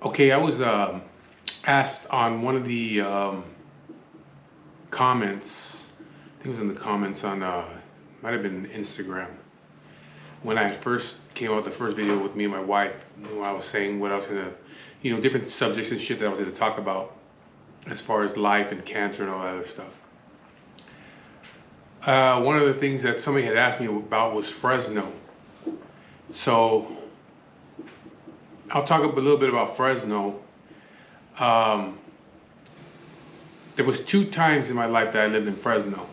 Okay, I was asked on one of the comments. I think it was in the comments on, might have been Instagram. When I first came out with the first video with me and my wife, when I was saying what I was gonna, different subjects and shit that I was gonna talk about as far as life and cancer and all that other stuff. One of the things that somebody had asked me about was Fresno. So I'll talk a little bit about Fresno. Um, there was 2 times in my life that I lived in Fresno.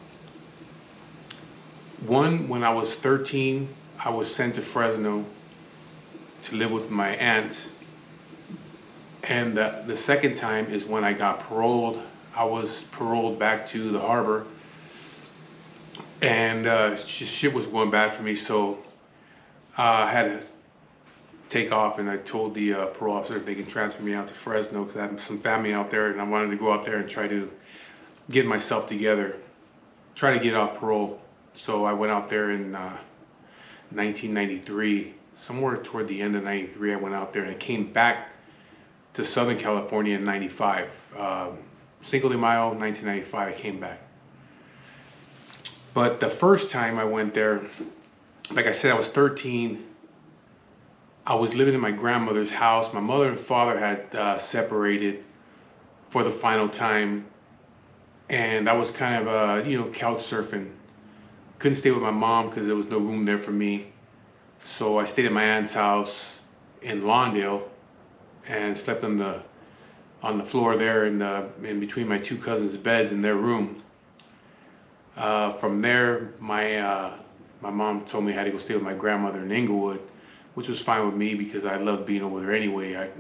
One, when I was 13, I was sent to Fresno to live with my aunt. And the second time is when I got paroled. I was paroled back to the harbor. And shit was going bad for me, so I had to take off, and I told the parole officer if they can transfer me out to Fresno because I have some family out there, and I wanted to go out there and try to get myself together, try to get off parole. So I went out there in 1993, somewhere toward the end of 93. I went out there and I came back to Southern California in 95. Cinco de Mayo, 1995, I came back. But the first time I went there, like I said, I was 13. I was living in my grandmother's house. My mother and father had separated for the final time. And I was kind of, couch surfing. Couldn't stay with my mom because there was no room there for me. So I stayed at my aunt's house in Lawndale and slept on the floor there in between my 2 cousins' beds in their room. From there, my mom told me I had to go stay with my grandmother in Inglewood, which was fine with me because I loved being over there anyway. At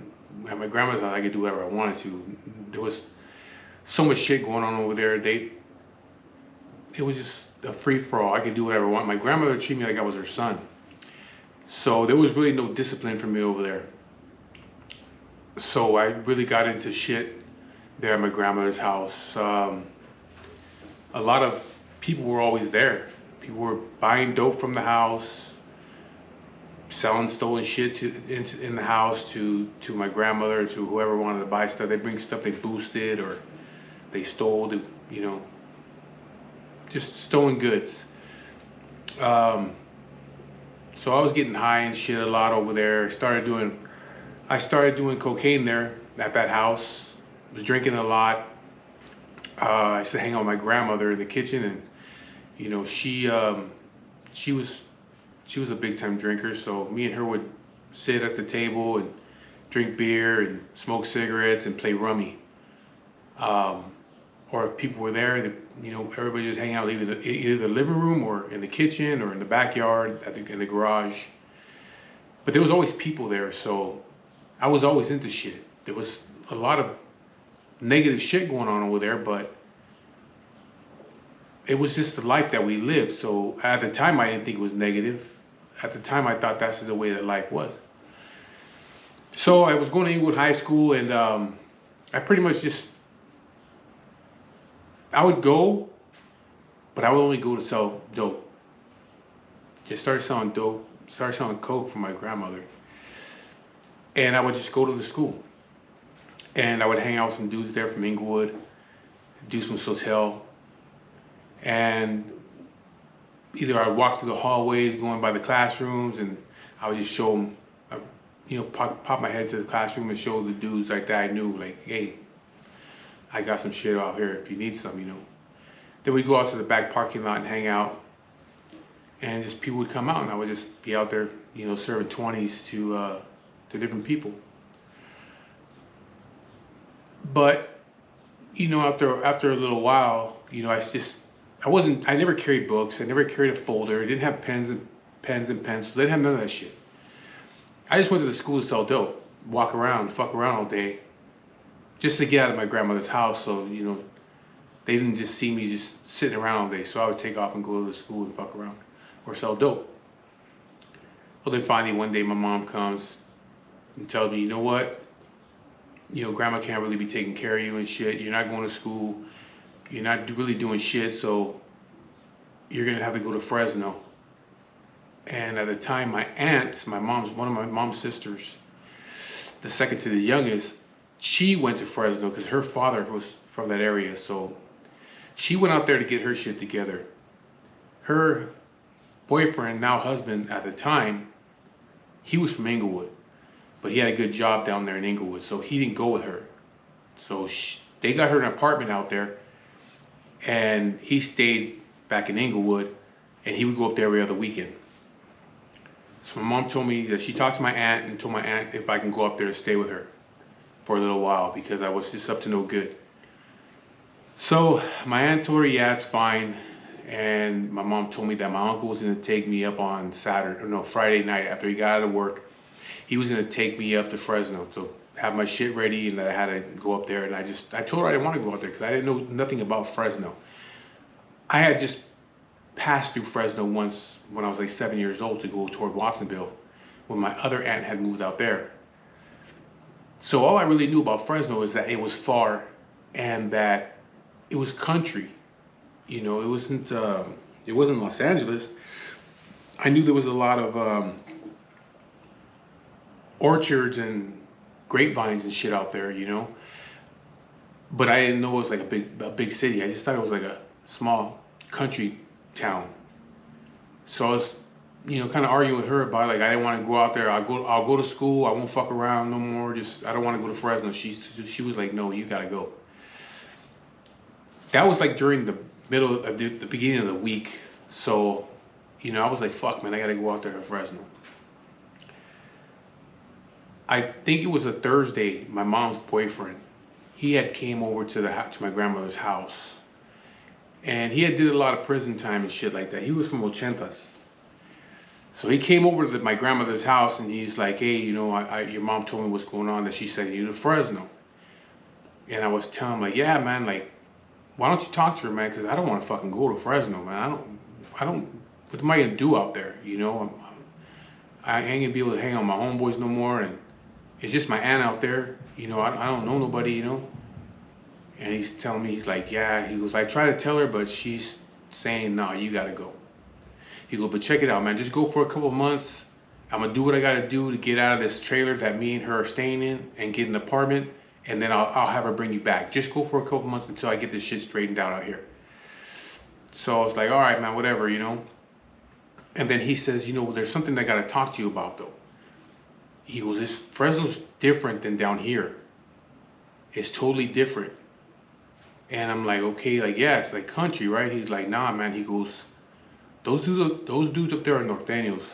my grandma's house, I could do whatever I wanted to. There was so much shit going on over there. It was just a free-for-all. I could do whatever I want. My grandmother treated me like I was her son. So there was really no discipline for me over there. So I really got into shit there at my grandmother's house. A lot of people were always there. People were buying dope from the house, selling stolen shit in the house to my grandmother, to whoever wanted to buy stuff. They bring stuff they boosted or they stole, just stolen goods. So I was getting high and shit a lot over there. I started doing cocaine there at that house. Was drinking a lot. I used to hang out with my grandmother in the kitchen, and she was a big time drinker. So me and her would sit at the table and drink beer and smoke cigarettes and play rummy. Or if people were there, everybody just hang out either the living room or in the kitchen or in the backyard, in the garage. But there was always people there, so I was always into shit. There was a lot of negative shit going on over there, but it was just the life that we lived. So at the time, I didn't think it was negative. At the time, I thought that's the way that life was. So I was going to Inglewood High School, and I pretty much I would go, but I would only go to sell dope. Just started selling dope, started selling coke for my grandmother. And I would just go to the school. And I would hang out with some dudes there from Inglewood, do some sotel. And either I'd walk through the hallways going by the classrooms, and I would just show them, pop my head to the classroom and show the dudes like that I knew, like, hey, I got some shit out here if you need some, Then we'd go out to the back parking lot and hang out. And just people would come out, and I would just be out there, serving 20s to different people. But, after a little while, I never carried books. I never carried a folder. I didn't have pens and pencils. I didn't have none of that shit. I just went to the school to sell dope, walk around, fuck around all day, just to get out of my grandmother's house. So, they didn't just see me just sitting around all day. So I would take off and go to the school and fuck around or sell dope. Well, then finally one day my mom comes and tells me, you know what? Grandma can't really be taking care of you and shit. You're not going to school. You're not really doing shit. So you're going to have to go to Fresno. And at the time, my aunt, one of my mom's sisters, the second to the youngest, she went to Fresno because her father was from that area. So she went out there to get her shit together. Her boyfriend, now husband at the time, he was from Inglewood, but he had a good job down there in Inglewood, so he didn't go with her. So they got her an apartment out there, and he stayed back in Inglewood, and he would go up there every other weekend. So my mom told me that she talked to my aunt and told my aunt if I can go up there and stay with her for a little while because I was just up to no good. So my aunt told her, yeah, it's fine. And my mom told me that my uncle was going to take me up on Friday night after he got out of work. He was going to take me up to Fresno to have my shit ready, and that I had to go up there. And I told her I didn't want to go out there because I didn't know nothing about Fresno. I had just passed through Fresno once when I was like 7 years old to go toward Watsonville when my other aunt had moved out there. So all I really knew about Fresno is that it was far and that it was country. You know, it wasn't Los Angeles. I knew there was a lot of orchards and grapevines and shit out there, you know. But I didn't know it was like a big city. I just thought it was like a small country town. So I was, you know, kind of arguing with her about like I didn't want to go out there. I'll go to school. I won't fuck around no more. I don't want to go to Fresno. She was like, no, you gotta go. That was like during the middle of the beginning of the week. So, you know, I was like, fuck, man, I gotta go out there to Fresno. I think it was a Thursday. My mom's boyfriend, he had came over to my grandmother's house, and he had did a lot of prison time and shit like that. He was from Ochentas. So he came over to my grandmother's house, and he's like, hey, you know, your mom told me what's going on, that she sent you to Fresno. And I was telling him, like, yeah, man, like, why don't you talk to her, man? Because I don't want to fucking go to Fresno, man. I don't, what am I going to do out there, you know? I ain't going to be able to hang out with my homeboys no more, and it's just my aunt out there, you know, I don't know nobody, you know? And he's telling me, he's like, yeah, he goes, I try to tell her, but she's saying, no, you got to go. He goes, but check it out, man. Just go for a couple months. I'm going to do what I got to do to get out of this trailer that me and her are staying in and get an apartment. And then I'll have her bring you back. Just go for a couple months until I get this shit straightened out here. So I was like, all right, man, whatever, you know. And then he says, you know, there's something I got to talk to you about, though. He goes, Fresno's different than down here. It's totally different. And I'm like, okay, like, yeah, it's like country, right? He's like, nah, man. He goes, those dudes up there are norteños.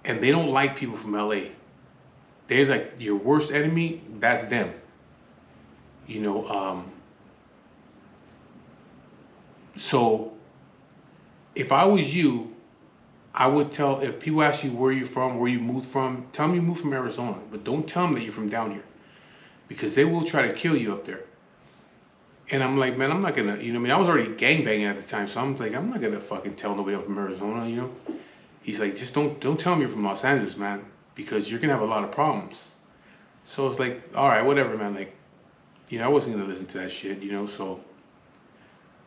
And they don't like people from LA. They're like, your worst enemy, that's them. You know, so if I was you, I would tell, if people ask you where you're from, where you moved from, tell them you moved from Arizona, but don't tell them that you're from down here, because they will try to kill you up there. And I'm like, man, I'm not gonna, you know, I mean, I was already gangbanging at the time, so I'm like, I'm not gonna fucking tell nobody I'm from Arizona, you know. He's like, just don't tell them you're from Los Angeles, man, because you're gonna have a lot of problems. So it's like, all right, whatever, man. Like, you know, I wasn't gonna listen to that shit, you know. So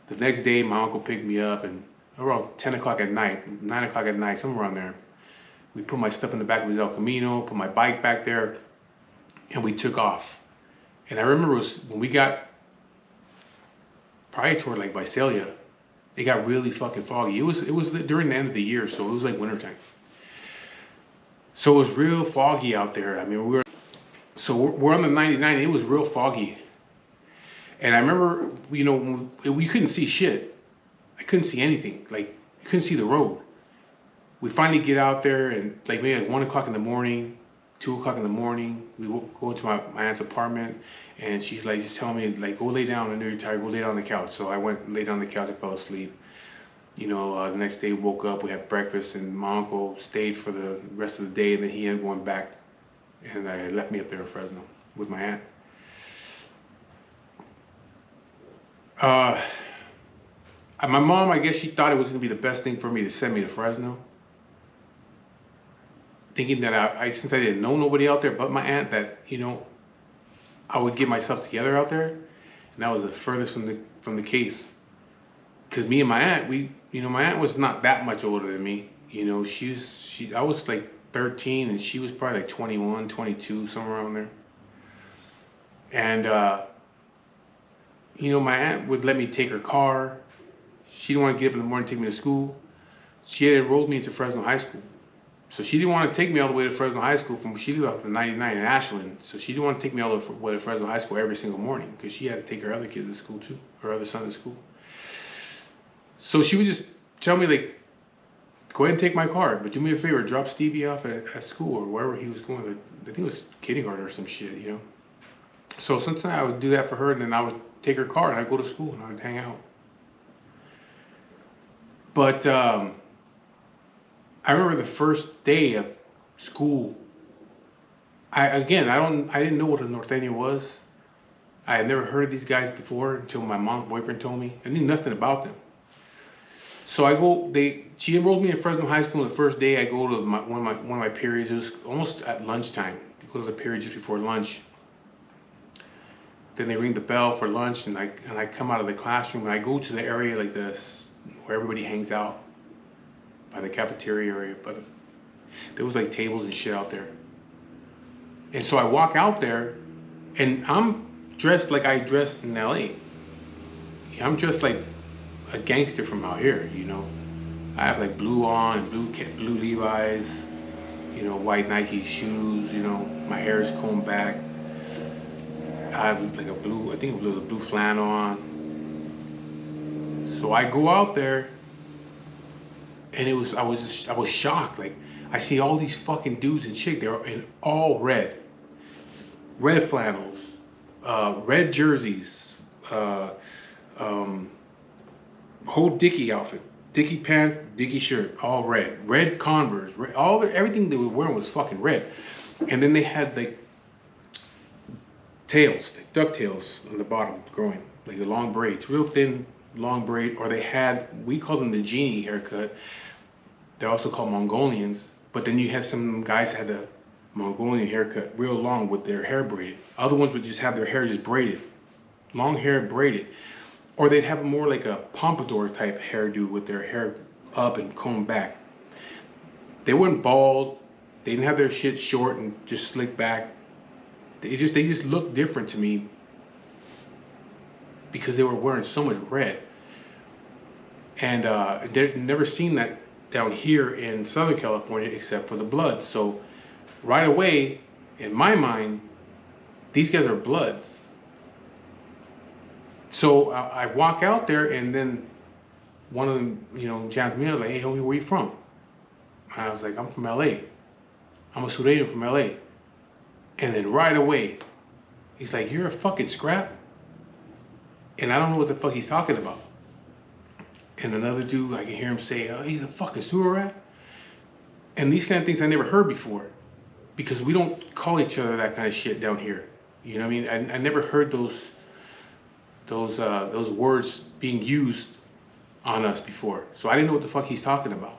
the next day, my uncle picked me up, and around 10 o'clock at night, 9 o'clock at night, somewhere around there, we put my stuff in the back of his El Camino, put my bike back there, and we took off. And I remember it was when we got probably toward like Visalia, it got really fucking foggy. It was during the end of the year, so it was like wintertime. So it was real foggy out there. I mean, we're on the 99. It was real foggy, and I remember, you know, we couldn't see shit. I couldn't see anything. Like, you couldn't see the road. We finally get out there, and like maybe like 1 o'clock in the morning, 2 o'clock in the morning, we go into my aunt's apartment, and she's like, just telling me, like, go lay down. I know you're tired. Go lay down on the couch. So I went and laid down on the couch and fell asleep. You know, the next day, woke up, we had breakfast, and my uncle stayed for the rest of the day, and then he ended up going back, and I left me up there in Fresno with my aunt. My mom, I guess she thought it was going to be the best thing for me to send me to Fresno, thinking that since I didn't know nobody out there but my aunt, that, you know, I would get myself together out there, and that was the furthest from the case. Because me and my aunt, my aunt was not that much older than me. You know, I was like 13 and she was probably like 21, 22, somewhere around there. And, you know, my aunt would let me take her car. She didn't want to get up in the morning and take me to school. She had enrolled me into Fresno High School. So she didn't want to take me all the way to Fresno High School she lived off the 99 in Ashland. So she didn't want to take me all the way to Fresno High School every single morning because she had to take her other kids to school too, her other son to school. So she would just tell me, like, go ahead and take my car, but do me a favor, drop Stevie off at school or wherever he was going. I think it was kindergarten or some shit, you know. So sometimes I would do that for her, and then I would take her car and I'd go to school and I would hang out. But I remember the first day of school. I didn't know what a norteño was. I had never heard of these guys before until my mom's boyfriend told me. I knew nothing about them. So she enrolled me in Fresno High School. The first day I go to one of my periods. It was almost at lunchtime. You go to the period just before lunch. Then they ring the bell for lunch, and I come out of the classroom and I go to the area like this where everybody hangs out by the cafeteria area. But there was like tables and shit out there. And so I walk out there, and I'm dressed like I dressed in LA. I'm dressed like a gangster from out here, you know. I have like blue on and blue Levi's, you know, white Nike shoes, you know. My hair is combed back. I have like a blue flannel on. So I go out there, and I was shocked. Like, I see all these fucking dudes and chicks. They're in all red flannels, red jerseys, whole Dickie outfit, Dickie pants, Dickie shirt, all red Converse, everything they were wearing was fucking red. And then they had like tails, like ducktails on the bottom growing, like the long braids, real thin long braid. Or we call them the genie haircut. They're also called Mongolians. But then you have some guys that had the Mongolian haircut, real long with their hair braided. Other ones would just have their hair just braided, long hair braided. Or they'd have more like a pompadour type hairdo with their hair up and combed back. They weren't bald. They didn't have their shit short and just slicked back. They just looked different to me because they were wearing so much red. And they'd never seen that down here in Southern California except for the Bloods. So right away, in my mind, these guys are Bloods. So I walk out there, and then one of them, you know, jams me up like, "Hey, homie, where you from?" And I was like, "I'm from LA. I'm a Sureño from LA." And then right away, he's like, "You're a fucking scrap?" And I don't know what the fuck he's talking about. And another dude, I can hear him say, "Oh, he's a fucking sewer rat." And these kind of things I never heard before, because we don't call each other that kind of shit down here. You know what I mean? I never heard those words being used on us before. So I didn't know what the fuck he's talking about.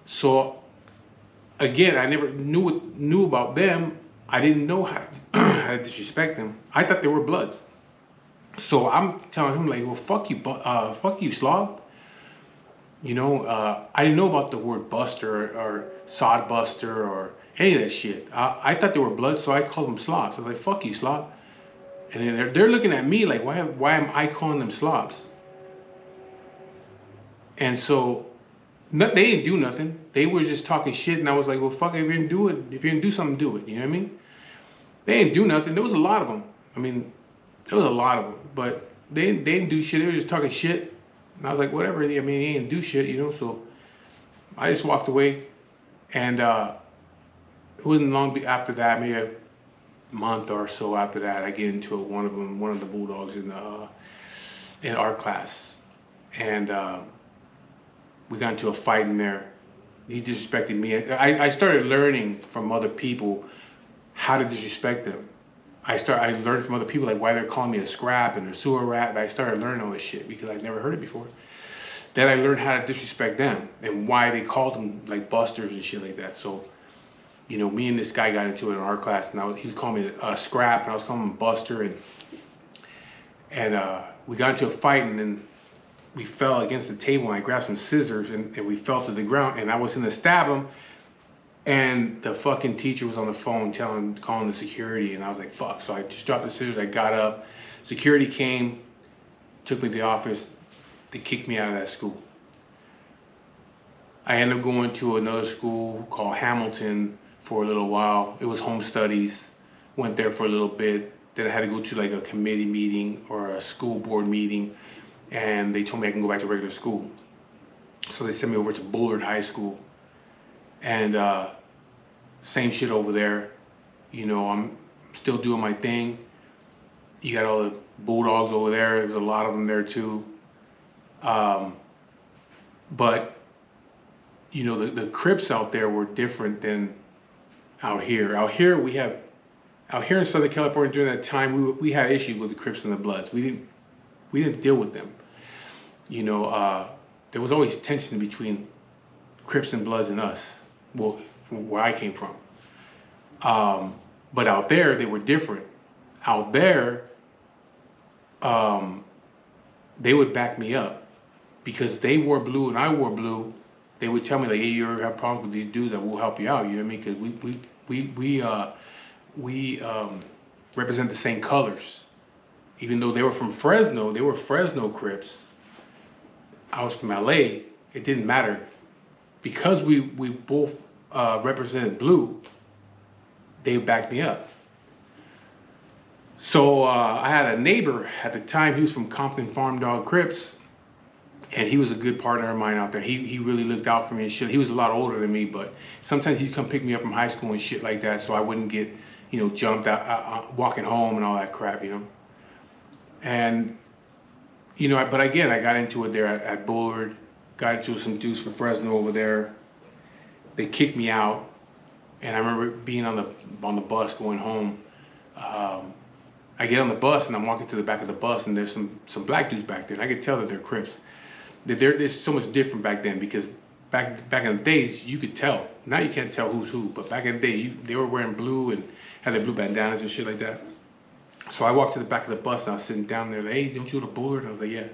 So again, I never knew about them. I didn't know how to disrespect them. I thought they were Bloods. So I'm telling him like, "Well, fuck you, slob." You know, I didn't know about the word buster or sod buster or any of that shit. I thought they were Bloods, so I called them slobs. I was like, "Fuck you, slob." And then they're looking at me like, why am I calling them slobs? And so they didn't do nothing. They were just talking shit, and I was like, "Well, fuck it, if you're gonna do it, if you're gonna do something, do it." You know what I mean? They didn't do nothing. There was a lot of them. I mean, there was a lot of them, but they didn't do shit. They were just talking shit, and I was like, whatever. I mean, they didn't do shit, you know. So I just walked away, and it wasn't long after that, maybe a month or so after that, I get into one of the Bulldogs in art class, and we got into a fight in there. He disrespected me. I started learning from other people how to disrespect them. I learned from other people like why they're calling me a scrap and a sewer rat. And I started learning all this shit because I'd never heard it before. Then I learned how to disrespect them and why they called them like busters and shit like that. So, you know, me and this guy got into it in art class, and he was calling me a scrap, and I was calling him a buster, and we got into a fight, and then we fell against the table, and I grabbed some scissors, and we fell to the ground, and I was gonna stab him, And the fucking teacher was on the phone calling the security, and I was like, fuck. So I just dropped the scissors, I got up. Security came, took me to the office. They kicked me out of that school. I ended up going to another school called Hamilton for a little while. It was home studies. Went there for a little bit. Then I had to go to like a committee meeting or a school board meeting, and they told me I can go back to regular school. So they sent me over to Bullard High School, and same shit over there. You know, I'm still doing my thing. You got all the Bulldogs over there. There's a lot of them there too. But you know, the Crips out there were different than out here. Out here in Southern California during that time, we had issues with the Crips and the Bloods. We didn't deal with them. You know, there was always tension between Crips and Bloods and us. Well, from where I came from. But out there, they were different. Out there, they would back me up because they wore blue and I wore blue. They would tell me like, hey, you ever have problems with these dudes, that will help you out. You know what I mean? Because we represent the same colors. Even though they were from Fresno, they were Fresno Crips. I was from LA. It didn't matter because we both represented blue. They backed me up. So I had a neighbor at the time. He was from Compton Farm Dog Crips, and he was a good partner of mine out there. He really looked out for me and shit. He was a lot older than me, but sometimes he'd come pick me up from high school and shit like that, so I wouldn't get, you know, jumped out walking home and all that crap, you know. And you know, but again, I got into it there at Bullard. Got into some dudes from Fresno over there. They kicked me out, and I remember being on the bus going home. I get on the bus and I'm walking to the back of the bus, and there's some black dudes back there, and I could tell that they're Crips. There's so much different back then because back in the days you could tell. Now you can't tell who's who, but back in the day they were wearing blue and had their blue bandanas and shit like that. So I walked to the back of the bus and I was sitting down there. Like, hey, don't you go to Bullard? And I was like, yeah. And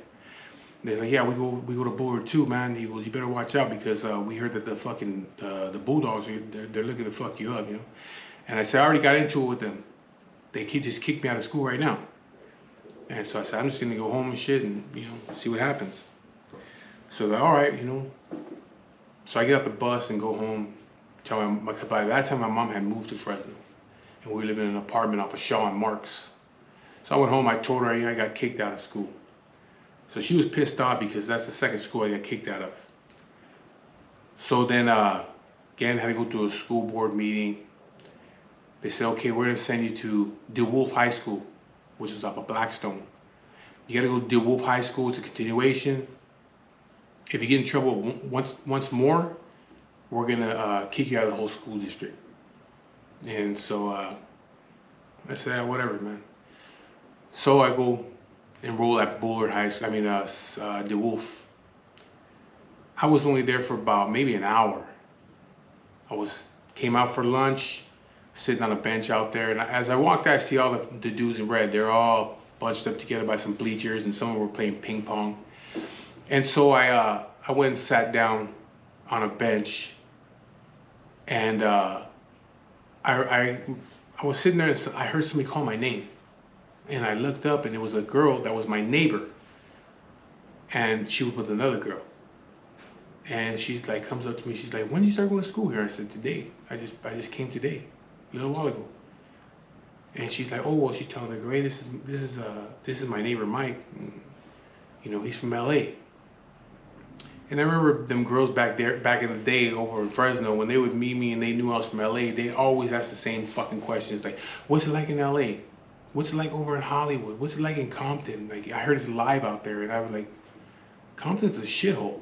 they're like, yeah, we go to Bullard too, man. He goes, you better watch out because we heard that the fucking the Bulldogs they're looking to fuck you up, you know. And I said, I already got into it with them. They just kicked me out of school right now. And so I said, I'm just gonna go home and shit and, you know, see what happens. So they're all right, you know. So I get off the bus and go home. By that time my mom had moved to Fresno, and we were living in an apartment off of Shaw and Marks. So I went home, I told her I got kicked out of school. So she was pissed off because that's the second school I got kicked out of. So then, again, had to go to a school board meeting. They said, okay, we're gonna send you to DeWolf High School, which is off of Blackstone. You gotta go to DeWolf High School, it's a continuation. If you get in trouble once more, we're gonna kick you out of the whole school district. And so I said, whatever, man. So I go enroll at Bullard High School, DeWolf. I was only there for about maybe an hour. Came out for lunch, sitting on a bench out there, and as I walked out, I see all the dudes in red. They're all bunched up together by some bleachers, and some were playing ping pong. And so I went and sat down on a bench, and I was sitting there, and I heard somebody call my name. And I looked up, and it was a girl that was my neighbor, and she was with another girl. And she's like, comes up to me, she's like, when did you start going to school here? I said, today. I just came today, a little while ago. And she's like, oh, well, she's telling the girl, hey, this is my neighbor Mike. And, you know, he's from LA. And I remember them girls back in the day over in Fresno, when they would meet me and they knew I was from LA, they'd always ask the same fucking questions, like, what's it like in LA? What's it like over in Hollywood? What's it like in Compton? Like, I heard it's live out there, and I was like, Compton's a shithole.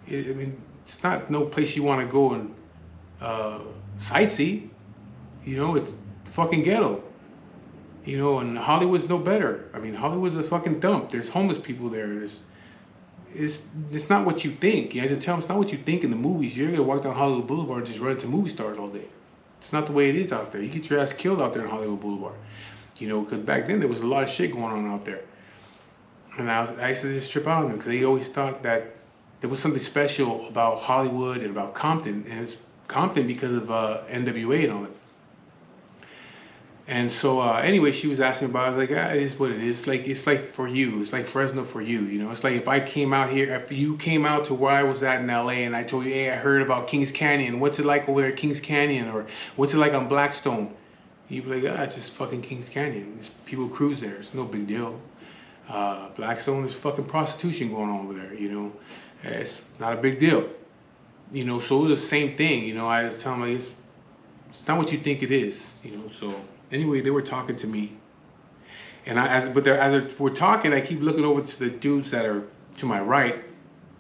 I mean, it's not no place you want to go and sightsee. You know, it's the fucking ghetto. You know, and Hollywood's no better. I mean, Hollywood's a fucking dump. There's homeless people there. It's not what you think. You have to tell them it's not what you think in the movies. You're gonna walk down Hollywood Boulevard and just run into movie stars all day. It's not the way it is out there. You get your ass killed out there in Hollywood Boulevard. You know, because back then there was a lot of shit going on out there. And I used to just trip out on them because they always thought that there was something special about Hollywood and about Compton, and it's Compton because of NWA and all that. And so anyway, she was asking about it. I was like, it is what it is. Like, it's like for you. It's like Fresno for you. You know, it's like if I came out here, if you came out to where I was at in LA and I told you, hey, I heard about Kings Canyon. What's it like over there at Kings Canyon? Or what's it like on Blackstone? You'd be like, it's just fucking Kings Canyon. It's, people cruise there. It's no big deal. Blackstone is fucking prostitution going on over there. You know, it's not a big deal. You know, so it was the same thing. You know, I was telling them, like, it's not what you think it is. You know, so. Anyway, they were talking to me, and as we're talking, I keep looking over to the dudes that are to my right,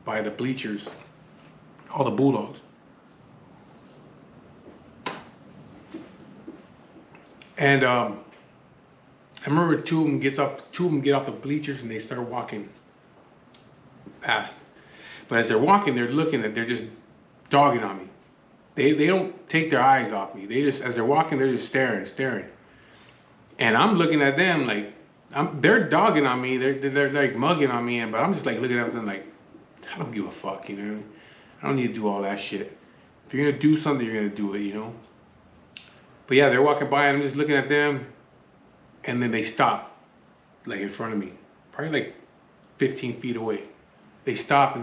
by the bleachers, all the Bulldogs, and I remember two of them get off the bleachers and they start walking past, but as they're walking, they're just dogging on me. They don't take their eyes off me. They just, as they're walking, they're just staring. And I'm looking at them like, they're dogging on me. They're like mugging on me, but I'm just like looking at them like, I don't give a fuck, you know. I don't need to do all that shit. If you're gonna do something, you're gonna do it, you know. But yeah, they're walking by and I'm just looking at them, and then they stop, like in front of me, probably like 15 feet away. They stop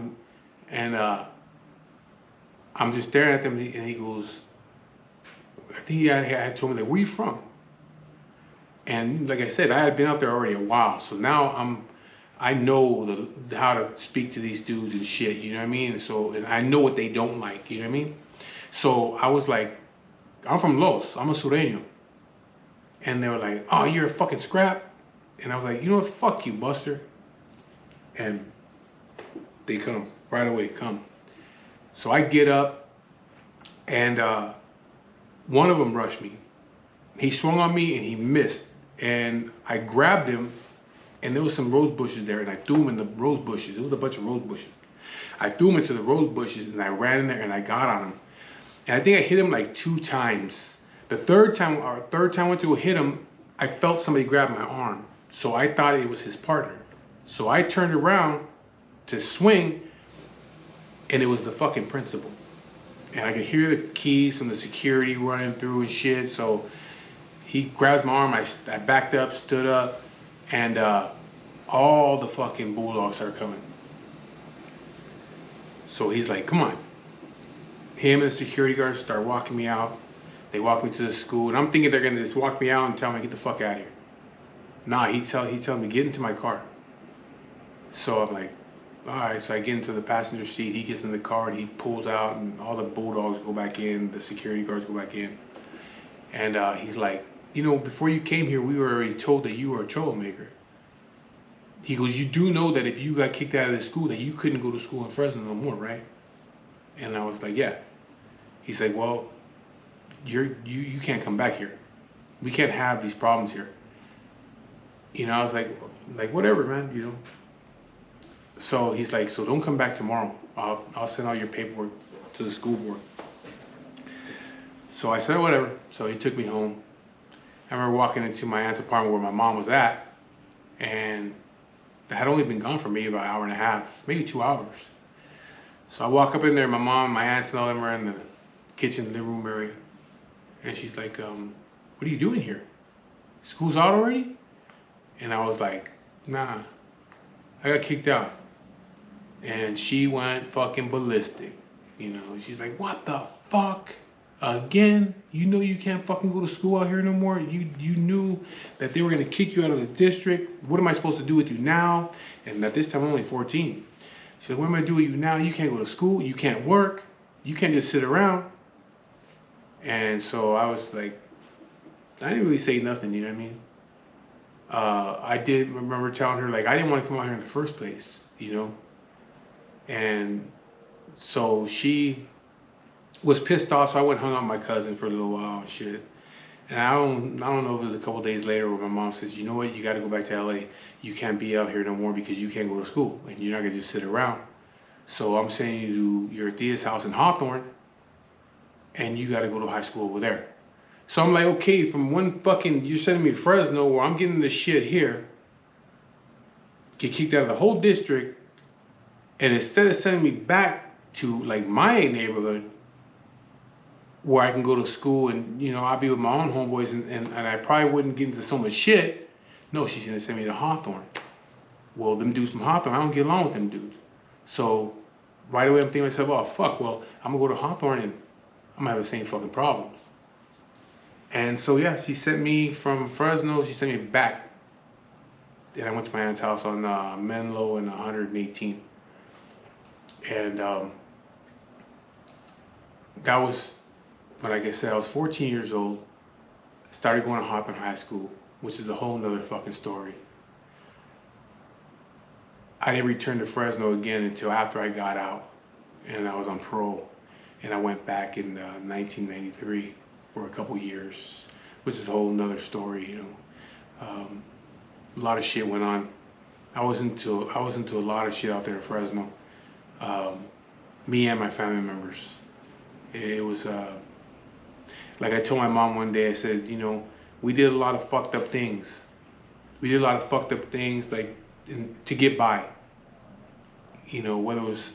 and I'm just staring at them, and he goes, I think he had told me, like, where you from? And like I said, I had been out there already a while, so now I know how to speak to these dudes and shit, you know what I mean? So, and I know what they don't like, you know what I mean? So I was like, I'm from Los, I'm a Sureño. And they were like, oh, you're a fucking scrap? And I was like, you know what, fuck you, Buster. And they come, right away, come. So I get up, and one of them rushed me. He swung on me and he missed. And I grabbed him, and there was some rose bushes there, and I threw him in the rose bushes. It was a bunch of rose bushes. I threw him into the rose bushes, and I ran in there and I got on him. And I think I hit him like 2 times. The third time I went to hit him, I felt somebody grab my arm. So I thought it was his partner. So I turned around to swing, and it was the fucking principal. And I could hear the keys from the security running through and shit. So he grabs my arm, I backed up, stood up, and all the fucking Bulldogs started coming. So he's like, come on. Him and the security guards start walking me out. They walk me to the school, and I'm thinking they're gonna just walk me out and tell me, get the fuck out of here. Nah, he's telling me, get into my car. So I'm like, all right, so I get into the passenger seat, he gets in the car, and he pulls out, and all the Bulldogs go back in, the security guards go back in. And he's like, you know, before you came here, we were already told that you were a troublemaker. He goes, you do know that if you got kicked out of the school, that you couldn't go to school in Fresno no more, right? And I was like, yeah. He's like, well, you can't come back here. We can't have these problems here. You know, I was like whatever, man, you know. So he's like, so don't come back tomorrow. I'll send all your paperwork to the school board. So I said, whatever. So he took me home. I remember walking into my aunt's apartment where my mom was at, and I had only been gone for maybe about an hour and a half, maybe 2 hours. So I walk up in there, my mom and my aunts and all them are in the kitchen, living room area. And she's like, what are you doing here? School's out already? And I was like, nah, I got kicked out. And she went fucking ballistic. You know, she's like, what the fuck? Again? You know you can't fucking go to school out here no more? You knew that they were gonna kick you out of the district. What am I supposed to do with you now? And at this time, I'm only 14. She said, what am I doing with you now? You can't go to school, you can't work, you can't just sit around. And so I was like, I didn't really say nothing, you know what I mean? I did remember telling her, like, I didn't want to come out here in the first place, you know? And so she was pissed off, so I went and hung out with my cousin for a little while and shit. And I don't know if it was a couple days later where my mom says, you know what, you got to go back to LA. You can't be out here no more because you can't go to school and you're not going to just sit around. So I'm sending you to your tia's house in Hawthorne, and you got to go to high school over there. So I'm like, okay, from one fucking, you're sending me to Fresno where I'm getting this shit here, get kicked out of the whole district, and instead of sending me back to like my neighborhood, where I can go to school and, you know, I'll be with my own homeboys and I probably wouldn't get into so much shit. No, she's gonna send me to Hawthorne. Well, them dudes from Hawthorne, I don't get along with them dudes. So right away I'm thinking to myself, oh fuck, well, I'm gonna go to Hawthorne and I'm gonna have the same fucking problems. And so yeah, she sent me from Fresno, she sent me back. And I went to my aunt's house on Menlo and 118. And that was, like I said, I was 14 years old. Started going to Hawthorne High School, which is a whole nother fucking story. I didn't return to Fresno again until after I got out and I was on parole. And I went back in 1993 for a couple years, which is a whole nother story, you know. A lot of shit went on. I was into a lot of shit out there in Fresno. Me and my family members. It was like I told my mom one day. I said, you know, we did a lot of fucked up things. We did a lot of fucked up things like to get by. You know, whether it was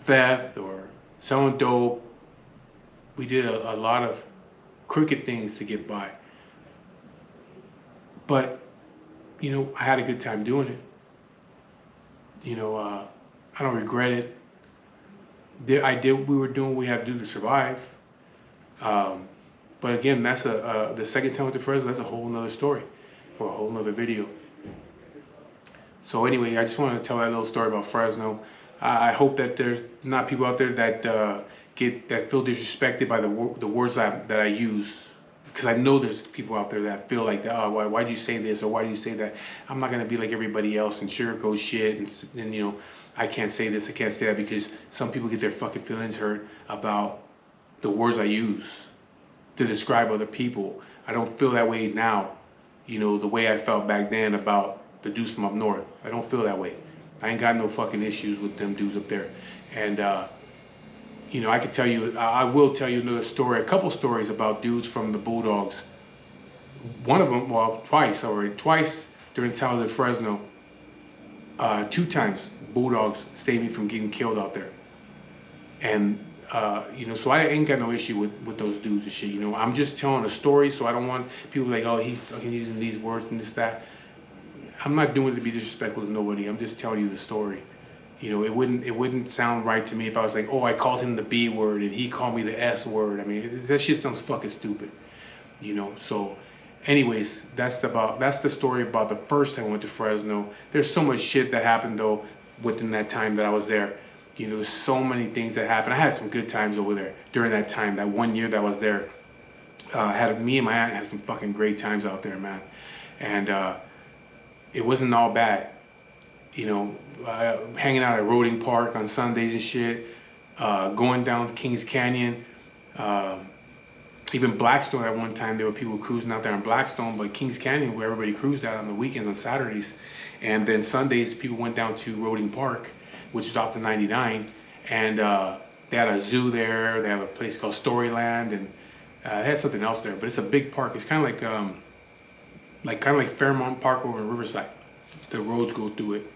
theft or selling dope. We did a lot of crooked things to get by. But you know, I had a good time doing it. You know, I don't regret it. We were doing what we had to do to survive. But again, that's the second time with the Fresno, that's a whole nother story for a whole nother video. So anyway, I just wanted to tell that little story about Fresno. I hope that there's not people out there that feel disrespected by the words that I use. Because I know there's people out there that feel like, oh, why do you say this or why do you say that? I'm not gonna be like everybody else and sugarcoat shit and you know, I can't say this, I can't say that, because some people get their fucking feelings hurt about the words I use to describe other people. I don't feel that way now, you know, the way I felt back then about the dudes from up north. I don't feel that way. I ain't got no fucking issues with them dudes up there. And you know, I will tell you another story, a couple stories about dudes from the Bulldogs. One of them, well, twice during the time I was in Fresno. 2 times Bulldogs saved me from getting killed out there. And, you know, so I ain't got no issue with those dudes and shit, you know. I'm just telling a story, so I don't want people like, oh, he's fucking using these words and this, that. I'm not doing it to be disrespectful to nobody. I'm just telling you the story. You know, it wouldn't sound right to me if I was like, oh, I called him the B word and he called me the S word. I mean, that shit sounds fucking stupid. You know, so anyways, that's the story about the first time I went to Fresno. There's so much shit that happened though within that time that I was there. You know, there's so many things that happened. I had some good times over there during that time. That 1 year that I was there, me and my aunt had some fucking great times out there, man. And it wasn't all bad. You know, hanging out at Roding Park on Sundays and shit, going down Kings Canyon, even Blackstone at one time. There were people cruising out there in Blackstone, but Kings Canyon, where everybody cruised out on the weekends on Saturdays. And then Sundays, people went down to Roding Park, which is off the 99, and they had a zoo there. They have a place called Storyland, and they had something else there. But it's a big park. It's kind of like Fairmount Park over in Riverside. The roads go through it.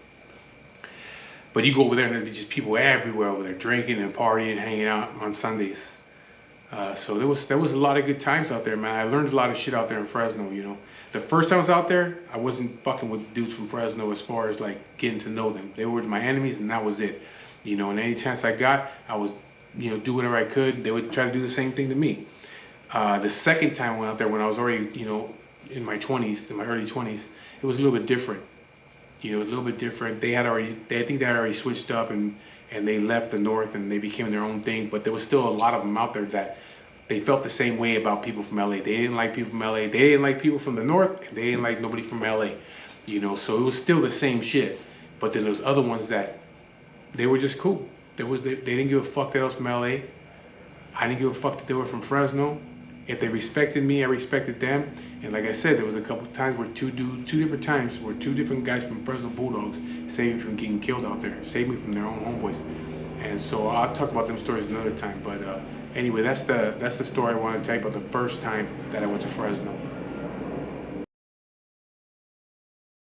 But you go over there and there's just people everywhere over there drinking and partying and hanging out on Sundays. So there was a lot of good times out there, man. I learned a lot of shit out there in Fresno, you know. The first time I was out there, I wasn't fucking with dudes from Fresno as far as like getting to know them. They were my enemies and that was it. You know, and any chance I got, I was, you know, do whatever I could. They would try to do the same thing to me. The second time I went out there when I was already, you know, in my early 20s, it was a little bit different. You know, it was a little bit different. I think they had already switched up and they left the north and they became their own thing. But there was still a lot of them out there that they felt the same way about people from LA. They didn't like people from LA. They didn't like people from the north. And they didn't like nobody from LA. You know, so it was still the same shit. But then there's other ones that they were just cool. They didn't give a fuck that I was from LA. I didn't give a fuck that they were from Fresno. If they respected me, I respected them. And like I said, there was a couple times where two different guys from Fresno Bulldogs saved me from getting killed out there, saved me from their own homeboys. And so I'll talk about them stories another time. But anyway, that's the story I want to tell you about the first time that I went to Fresno.